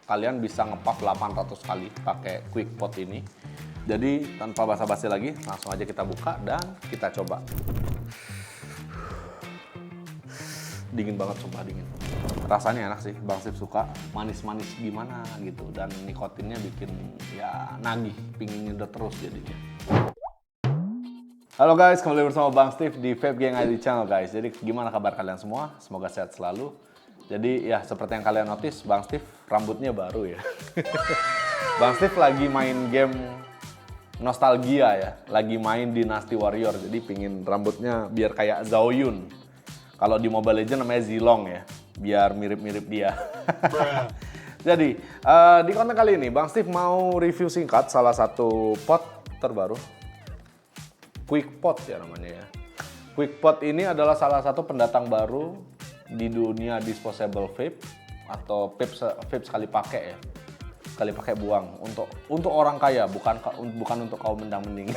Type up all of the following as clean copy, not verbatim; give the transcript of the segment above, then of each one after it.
kalian bisa ngepuff 800 kali pakai quick pot ini. Jadi tanpa basa-basi lagi, langsung aja kita buka dan kita coba. Dingin banget, sumpah dingin. Rasanya enak sih, Bang Steve suka. Manis-manis gimana gitu, dan nikotinnya bikin ya nagih, pingin nyedot terus jadinya. Halo guys, kembali bersama Bang Steve di Vape Gang ID Channel guys. Jadi gimana kabar kalian semua? Semoga sehat selalu. Jadi ya seperti yang kalian notice, Bang Steve rambutnya baru ya. Bang Steve lagi main game nostalgia ya, lagi main Dynasty Warrior. Jadi pingin rambutnya biar kayak Zhao Yun. Kalau di Mobile Legends namanya Zilong ya, biar mirip-mirip dia. Jadi di konten kali ini Bang Steve mau review singkat salah satu pot terbaru. Quick Pot ya namanya ya. Quick Pot ini adalah salah satu pendatang baru di dunia disposable vape atau vape sekali pakai ya. Sekali pakai buang untuk orang kaya, bukan untuk kaum mendang-mending.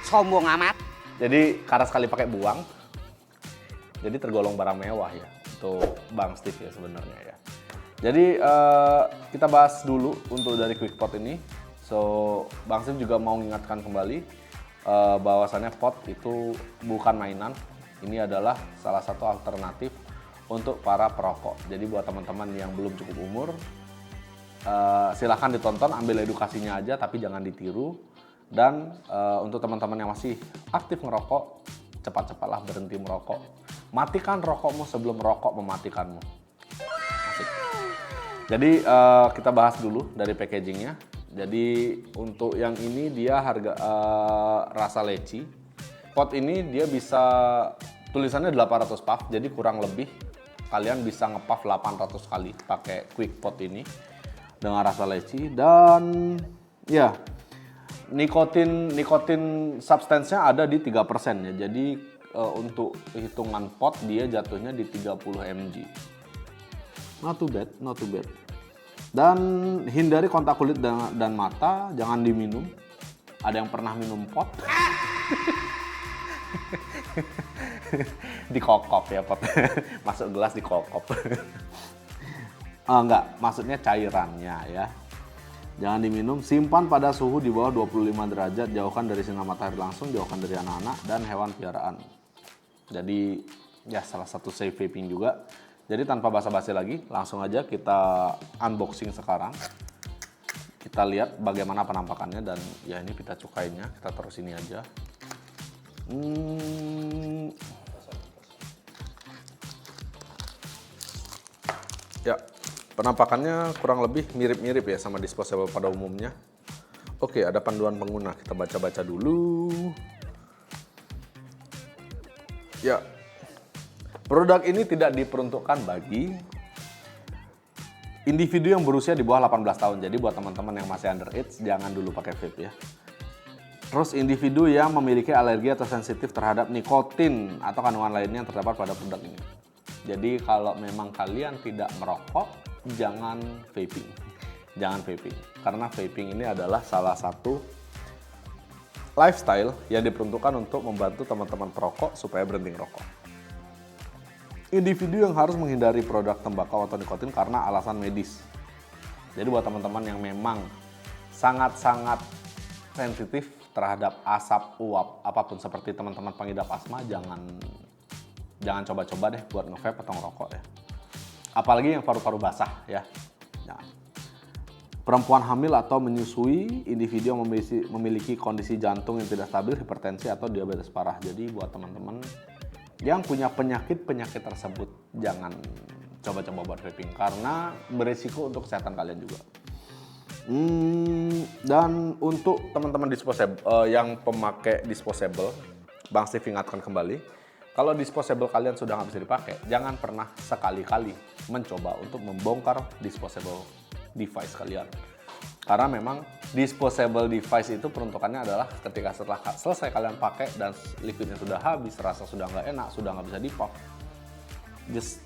Sombong amat. Jadi karena sekali pakai buang, jadi tergolong barang mewah ya untuk Bang Steve ya sebenarnya ya. Jadi kita bahas dulu untuk dari Quick Pot ini. So Bang Steve juga mau mengingatkan kembali bahwasannya pot itu bukan mainan. Ini adalah salah satu alternatif untuk para perokok. Jadi buat teman-teman yang belum cukup umur, silahkan ditonton, ambil edukasinya aja, tapi jangan ditiru. Dan untuk teman-teman yang masih aktif ngerokok, cepat-cepatlah berhenti merokok. Matikan rokokmu sebelum rokok mematikanmu. Asik. Jadi kita bahas dulu dari packagingnya. Jadi untuk yang ini dia harga rasa leci. Pot ini dia bisa tulisannya 800 puff, jadi kurang lebih kalian bisa ngepuff 800 kali pakai quick pot ini dengan rasa leci. Dan ya nikotin substance-nya ada di 3% ya. Jadi untuk hitungan pot dia jatuhnya di 30 mg. Not too bad, not too bad. Dan hindari kontak kulit dan mata, jangan diminum. Ada yang pernah minum pot? Dikokop ya pot. Masuk gelas dikokop. Enggak, maksudnya cairannya ya. Jangan diminum, simpan pada suhu di bawah 25 derajat, jauhkan dari sinar matahari langsung, jauhkan dari anak-anak dan hewan piaraan. Jadi ya salah satu safe vaping juga. Jadi tanpa basa-basi lagi, langsung aja kita unboxing sekarang. Kita lihat bagaimana penampakannya dan ya ini pita cukainya, kita taruh sini aja. Ya, penampakannya kurang lebih mirip-mirip ya sama disposable pada umumnya. Oke, ada panduan pengguna, kita baca-baca dulu. Ya, produk ini tidak diperuntukkan bagi individu yang berusia di bawah 18 tahun. Jadi buat teman-teman yang masih underage, jangan dulu pakai vape ya. Terus individu yang memiliki alergi atau sensitif terhadap nikotin atau kandungan lainnya yang terdapat pada produk ini. Jadi kalau memang kalian tidak merokok, jangan vaping. Jangan vaping. Karena vaping ini adalah salah satu lifestyle yang diperuntukkan untuk membantu teman-teman perokok supaya berhenti merokok. Individu yang harus menghindari produk tembakau atau nikotin karena alasan medis. Jadi buat teman-teman yang memang sangat-sangat sensitif terhadap asap uap apapun, seperti teman-teman pengidap asma, jangan coba-coba deh buat nge-vape atau ngerokok ya. Apalagi yang paru-paru basah ya. Jangan. Perempuan hamil atau menyusui, individu yang memiliki kondisi jantung yang tidak stabil, hipertensi atau diabetes parah. Jadi buat teman-teman yang punya penyakit tersebut, jangan coba-coba buat vaping karena berisiko untuk kesehatan kalian juga. Dan untuk teman-teman disposable yang pemakai disposable, Bang Steve ingatkan kembali, kalau disposable kalian sudah nggak bisa dipakai, jangan pernah sekali-kali mencoba untuk membongkar disposable device kalian. Karena memang disposable device itu peruntukannya adalah ketika setelah selesai kalian pakai dan liquidnya sudah habis, rasa sudah nggak enak, sudah nggak bisa di-pop, just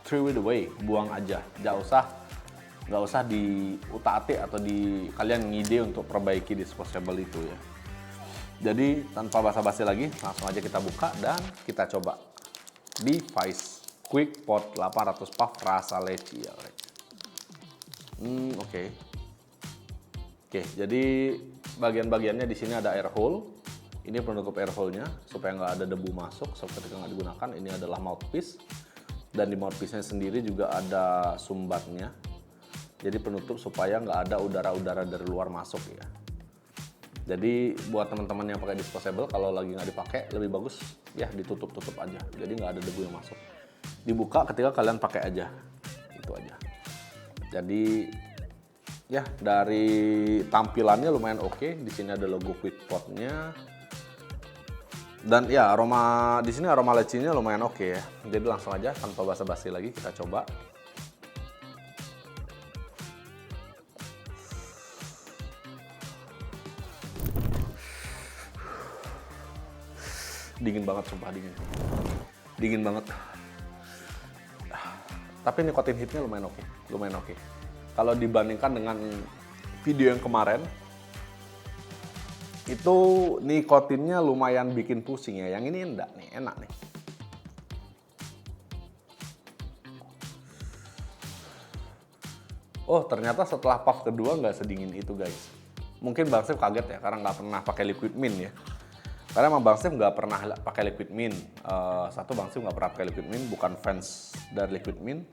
throw it away, buang aja. Nggak usah diutak-atik atau kalian ngide untuk perbaiki disposable itu ya. Jadi tanpa basa-basi lagi, langsung aja kita buka dan kita coba device Quick Pot 800 puff rasa leci ya. Oke. Oke, jadi bagian-bagiannya di sini ada air hole. Ini penutup air hole-nya supaya nggak ada debu masuk ketika nggak digunakan. Ini adalah mouthpiece. Dan di mouthpiece-nya sendiri juga ada sumbatnya. Jadi penutup supaya nggak ada udara-udara dari luar masuk ya. Jadi buat teman-teman yang pakai disposable, kalau lagi nggak dipakai lebih bagus ya ditutup-tutup aja. Jadi nggak ada debu yang masuk. Dibuka ketika kalian pakai aja. Itu aja. Jadi ya dari tampilannya lumayan oke. Di sini ada logo QuickPot-nya. Dan ya di sini aroma lecinya lumayan oke ya. Jadi langsung aja tanpa basa-basi lagi kita coba. Dingin banget, sumpah dingin. Dingin banget. Tapi nikotin hitnya lumayan oke. Kalau dibandingkan dengan video yang kemarin, itu nikotinnya lumayan bikin pusing ya. Yang ini enggak nih, enak nih. Oh, ternyata setelah puff kedua nggak sedingin itu guys. Mungkin Bang Steve kaget ya, karena nggak pernah pakai liquid mint ya. Karena emang Bang Steve nggak pernah pakai liquid mint. Bang Steve nggak pernah pakai liquid mint, bukan fans dari liquid mint.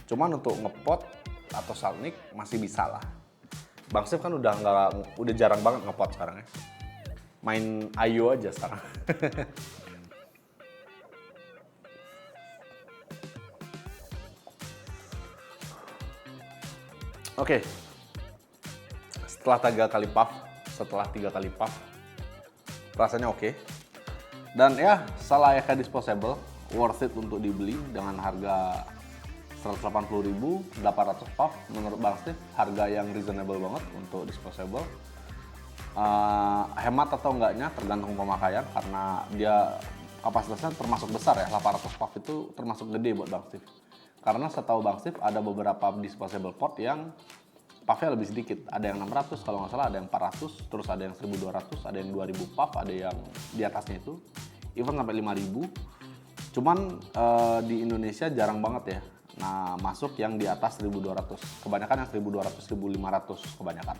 Cuman untuk ngepot atau salnik masih bisa lah. Bang Steve kan udah jarang banget ngepot sekarang ya. Main Ayo aja sekarang. Oke. Setelah 3 kali puff, rasanya oke. Dan ya, selayaknya disposable, worth it untuk dibeli dengan harga 180.000, 800 puff. Menurut Bang Steve, harga yang reasonable banget untuk disposable. Hemat atau enggaknya tergantung pemakaian, karena dia kapasitasnya termasuk besar ya. 800 puff itu termasuk gede buat Bang Steve. Karena setahu Bang Steve ada beberapa disposable pot yang puffnya lebih sedikit. Ada yang 600 kalau nggak salah, ada yang 400, terus ada yang 1200, ada yang 2000 puff, ada yang di atasnya itu even sampai 5000. Cuman di Indonesia jarang banget ya. Nah, masuk yang di atas 1200. Kebanyakan yang 1200, 1500 kebanyakan.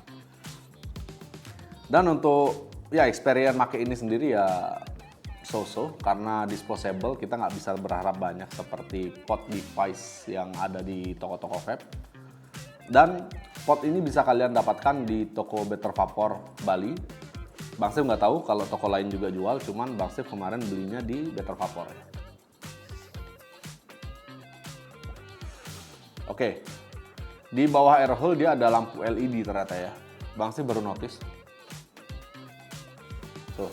Dan untuk ya experience pakai ini sendiri ya so-so, karena disposable kita nggak bisa berharap banyak seperti pot device yang ada di toko-toko vape. Dan pot ini bisa kalian dapatkan di toko Better Vapor Bali. Bang Steve nggak tahu kalau toko lain juga jual, cuman Bang Steve kemarin belinya di Better Vapor ya. Oke, di bawah air hole dia ada lampu LED ternyata ya. Bang Steve baru notice. Tuh.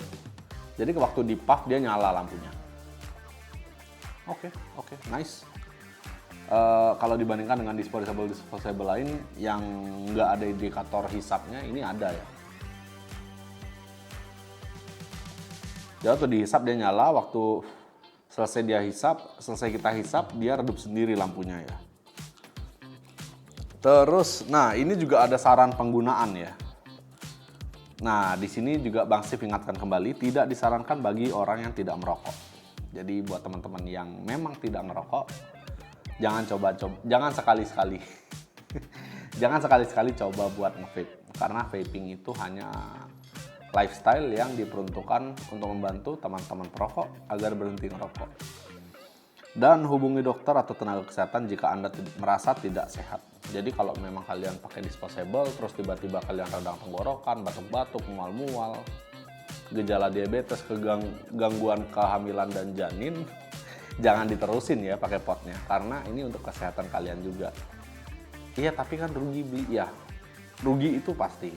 Jadi waktu di puff dia nyala lampunya. Oke, nice. Kalau dibandingkan dengan disposable lain yang nggak ada indikator hisapnya, ini ada ya. Jadi waktu dihisap dia nyala, waktu selesai kita hisap, dia redup sendiri lampunya ya. Terus, nah ini juga ada saran penggunaan ya. Nah, di sini juga Bang Steve ingatkan kembali, tidak disarankan bagi orang yang tidak merokok. Jadi buat teman-teman yang memang tidak merokok, jangan sekali-sekali. Jangan sekali-sekali coba buat nge-vape. Karena vaping itu hanya lifestyle yang diperuntukkan untuk membantu teman-teman perokok agar berhenti merokok. Dan hubungi dokter atau tenaga kesehatan jika Anda merasa tidak sehat. Jadi kalau memang kalian pakai disposable, terus tiba-tiba kalian radang tenggorokan, batuk-batuk, mual-mual, gejala diabetes, gangguan kehamilan dan janin, jangan diterusin ya pakai potnya. Karena ini untuk kesehatan kalian juga. Iya, tapi kan rugi beli. Ya, rugi itu pasti.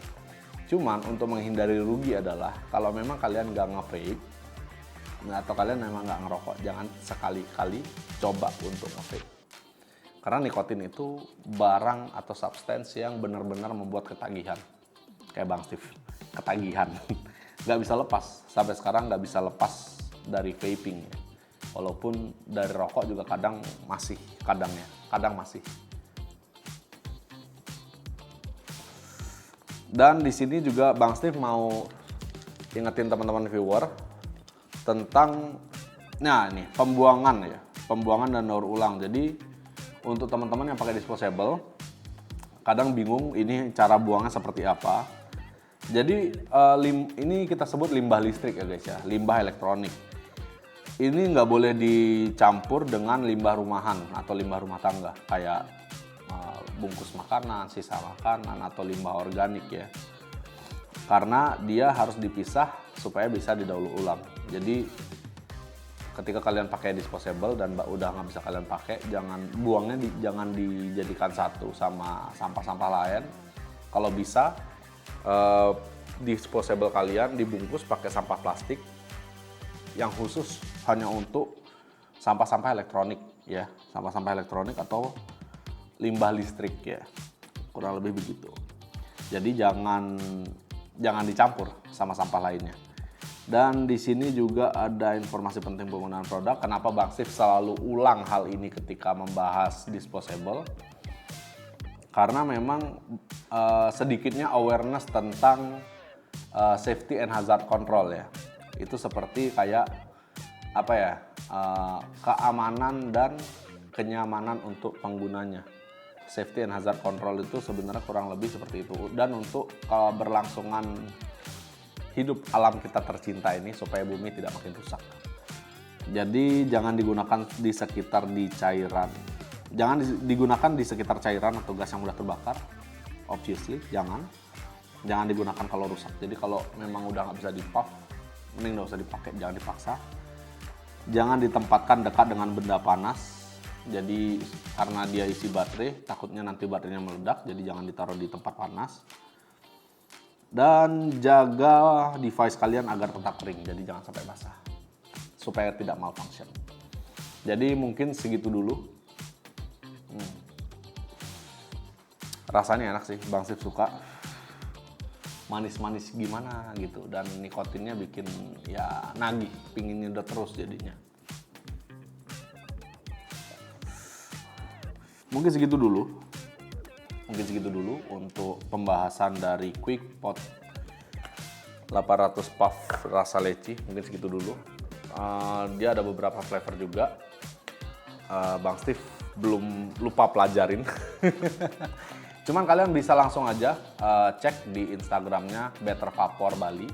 Cuman untuk menghindari rugi adalah kalau memang kalian nggak nge-vape, atau kalian memang nggak ngerokok, jangan sekali-kali coba untuk nge-vape. Karena nikotin itu barang atau substansi yang benar-benar membuat ketagihan. Kayak Bang Steve, ketagihan. Nggak bisa lepas, sampai sekarang nggak bisa lepas dari vaping ya. Walaupun dari rokok juga kadang masih. Dan di sini juga Bang Steve mau ingetin teman-teman viewer tentang pembuangan dan daur ulang. Jadi untuk teman-teman yang pakai disposable, kadang bingung ini cara buangnya seperti apa. Jadi ini kita sebut limbah listrik ya guys ya, limbah elektronik. Ini nggak boleh dicampur dengan limbah rumahan atau limbah rumah tangga kayak bungkus makanan, sisa makanan atau limbah organik ya. Karena dia harus dipisah supaya bisa didaur ulang. Jadi ketika kalian pakai disposable dan udah nggak bisa kalian pakai, jangan dijadikan satu sama sampah-sampah lain. Kalau bisa disposable kalian dibungkus pakai sampah plastik yang khusus hanya untuk sampah-sampah elektronik ya, sampah-sampah elektronik atau limbah listrik ya, kurang lebih begitu. Jadi jangan dicampur sama sampah lainnya. Dan di sini juga ada informasi penting penggunaan produk. Kenapa Bang Steve selalu ulang hal ini ketika membahas disposable? Karena memang sedikitnya awareness tentang safety and hazard control ya. Itu seperti kayak apa ya, keamanan dan kenyamanan untuk penggunanya. Safety and hazard control itu sebenarnya kurang lebih seperti itu. Dan untuk keberlangsungan hidup alam kita tercinta ini supaya bumi tidak makin rusak. Jadi jangan digunakan di sekitar cairan. Jangan digunakan di sekitar cairan atau gas yang mudah terbakar. Obviously, jangan digunakan kalau rusak. Jadi kalau memang udah nggak bisa di-puff, mending nggak usah dipakai, jangan dipaksa. Jangan ditempatkan dekat dengan benda panas. Jadi karena dia isi baterai, takutnya nanti baterainya meledak. Jadi jangan ditaruh di tempat panas. Dan jaga device kalian agar tetap kering, jadi jangan sampai basah supaya tidak malfunction. Jadi mungkin segitu dulu. Rasanya enak sih, Bang Steve suka. Manis-manis gimana gitu, dan nikotinnya bikin ya nagih, pingin nyedot terus jadinya. Mungkin segitu dulu untuk pembahasan dari Quick Pot 800 puff rasa leci. Mungkin segitu dulu. Dia ada beberapa flavor juga. Bang Steve belum lupa pelajarin. Cuman kalian bisa langsung aja cek di Instagramnya Better Vapor Bali.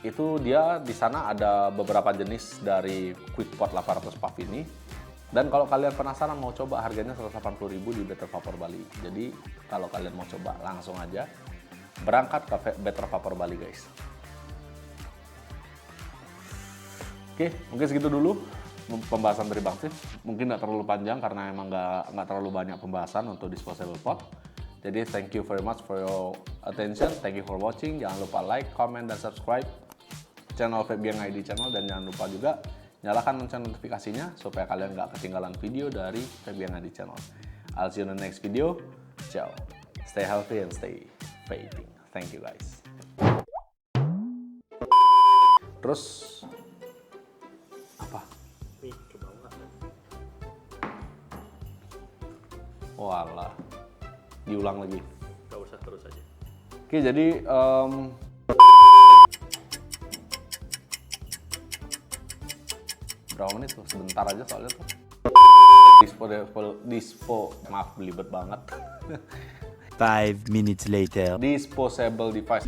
Itu dia di sana ada beberapa jenis dari Quick Pot 800 puff ini. Dan kalau kalian penasaran mau coba, harganya 180.000 di Better Vapor Bali. Jadi kalau kalian mau coba langsung aja berangkat ke Better Vapor Bali guys. Oke, mungkin segitu dulu pembahasan dari Bang Steve. Mungkin nggak terlalu panjang karena emang nggak terlalu banyak pembahasan untuk disposable pot. Jadi thank you very much for your attention. Thank you for watching. Jangan lupa like, comment, dan subscribe channel Febian ID channel, dan jangan lupa juga nyalakan lonceng notifikasinya supaya kalian nggak ketinggalan video dari Febian ID channel. I'll see you in the next video. Ciao. Stay healthy and stay vaping. Thank you guys. Terus apa? Nih, coba enggak kan? Walah. Diulang lagi. Gak usah, terus aja. Oke, jadi berapa menit tuh? Sebentar aja soalnya tuh. Maaf belibet banget. 5 minutes later. Disposable device.